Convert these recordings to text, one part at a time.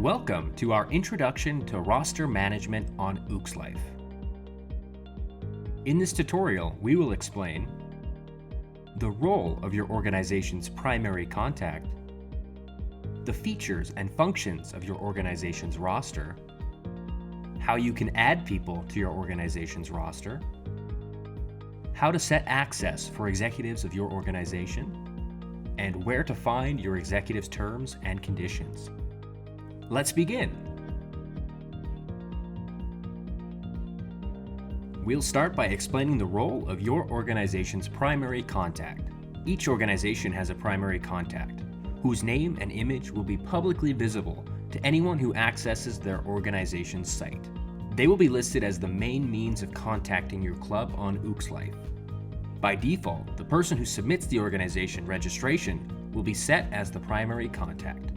Welcome to our introduction to roster management on OOXLife. In this tutorial, we will explain the role of your organization's primary contact, the features and functions of your organization's roster, how you can add people to your organization's roster, how to set access for executives of your organization, and where to find your executives' terms and conditions. Let's begin. We'll start by explaining the role of your organization's primary contact. Each organization has a primary contact, whose name and image will be publicly visible to anyone who accesses their organization's site. They will be listed as the main means of contacting your club on OOXLife. By default, the person who submits the organization registration will be set as the primary contact.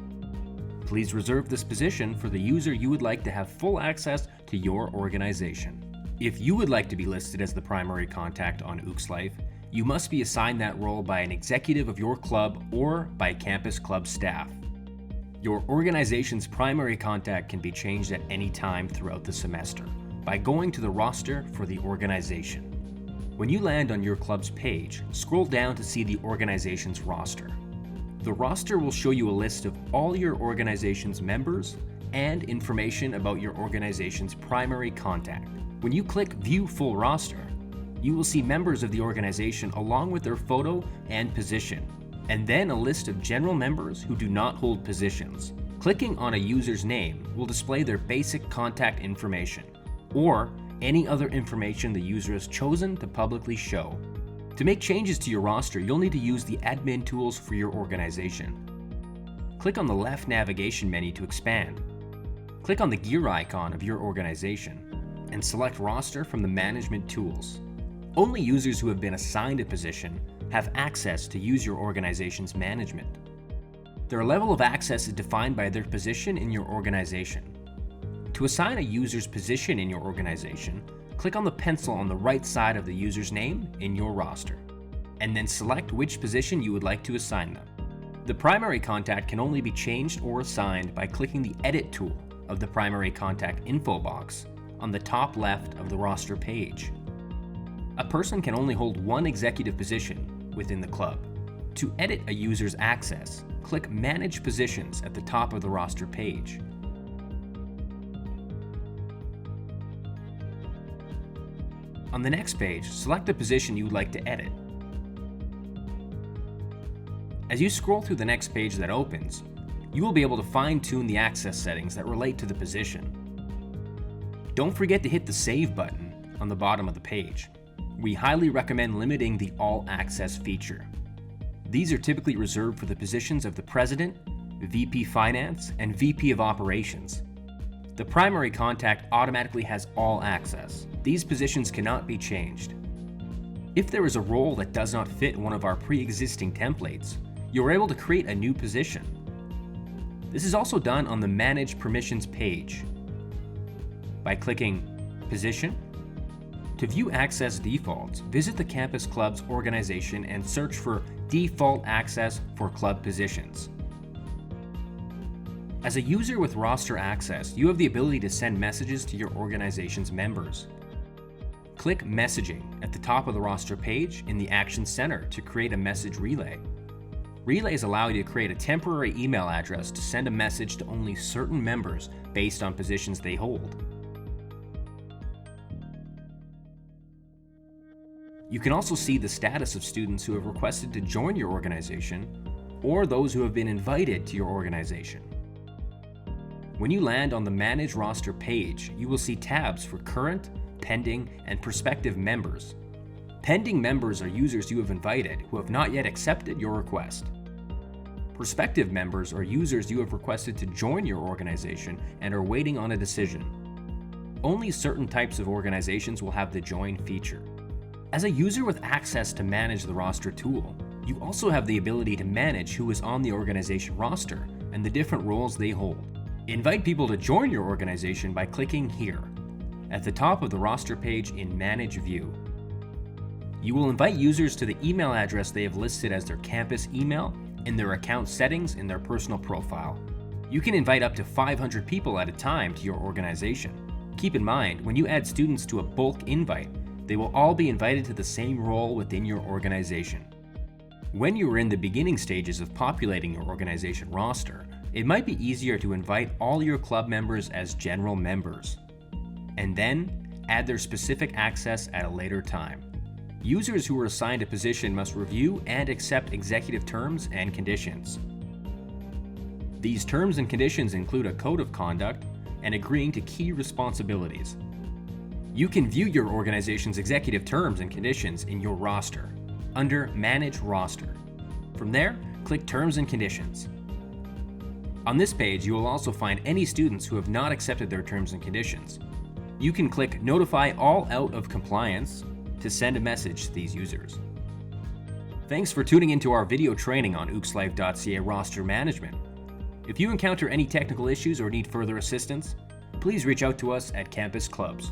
Please reserve this position for the user you would like to have full access to your organization. If you would like to be listed as the primary contact on OOXLife, you must be assigned that role by an executive of your club or by campus club staff. Your organization's primary contact can be changed at any time throughout the semester by going to the roster for the organization. When you land on your club's page, scroll down to see the organization's roster. The roster will show you a list of all your organization's members and information about your organization's primary contact. When you click View Full Roster, you will see members of the organization along with their photo and position, and then a list of general members who do not hold positions. Clicking on a user's name will display their basic contact information, or any other information the user has chosen to publicly show. To make changes to your roster, you'll need to use the admin tools for your organization. Click on the left navigation menu to expand. Click on the gear icon of your organization and select Roster from the management tools. Only users who have been assigned a position have access to use your organization's management. Their level of access is defined by their position in your organization. To assign a user's position in your organization, click on the pencil on the right side of the user's name in your roster, and then select which position you would like to assign them. The primary contact can only be changed or assigned by clicking the Edit tool of the primary contact info box on the top left of the roster page. A person can only hold one executive position within the club. To edit a user's access, click Manage Positions at the top of the roster page. On the next page, select the position you would like to edit. As you scroll through the next page that opens, you will be able to fine-tune the access settings that relate to the position. Don't forget to hit the Save button on the bottom of the page. We highly recommend limiting the All Access feature. These are typically reserved for the positions of the President, VP Finance, and VP of Operations. The primary contact automatically has all access. These positions cannot be changed. If there is a role that does not fit one of our pre-existing templates, you are able to create a new position. This is also done on the Manage Permissions page. By clicking Position, to view access defaults, visit the campus club's organization and search for Default Access for Club Positions. As a user with roster access, you have the ability to send messages to your organization's members. Click Messaging at the top of the roster page in the Action Center to create a message relay. Relays allow you to create a temporary email address to send a message to only certain members based on positions they hold. You can also see the status of students who have requested to join your organization or those who have been invited to your organization. When you land on the Manage Roster page, you will see tabs for current, pending, and prospective members. Pending members are users you have invited who have not yet accepted your request. Prospective members are users you have requested to join your organization and are waiting on a decision. Only certain types of organizations will have the Join feature. As a user with access to manage the roster tool, you also have the ability to manage who is on the organization roster and the different roles they hold. Invite people to join your organization by clicking here, at the top of the roster page in Manage View. You will invite users to the email address they have listed as their campus email in their account settings in their personal profile. You can invite up to 500 people at a time to your organization. Keep in mind, when you add students to a bulk invite, they will all be invited to the same role within your organization. When you are in the beginning stages of populating your organization roster, it might be easier to invite all your club members as general members, and then add their specific access at a later time. Users who are assigned a position must review and accept executive terms and conditions. These terms and conditions include a code of conduct and agreeing to key responsibilities. You can view your organization's executive terms and conditions in your roster under Manage Roster. From there, click Terms and Conditions. On this page, you will also find any students who have not accepted their terms and conditions. You can click Notify All Out of Compliance to send a message to these users. Thanks for tuning into our video training on ookslife.ca roster management. If you encounter any technical issues or need further assistance, please reach out to us at Campus Clubs.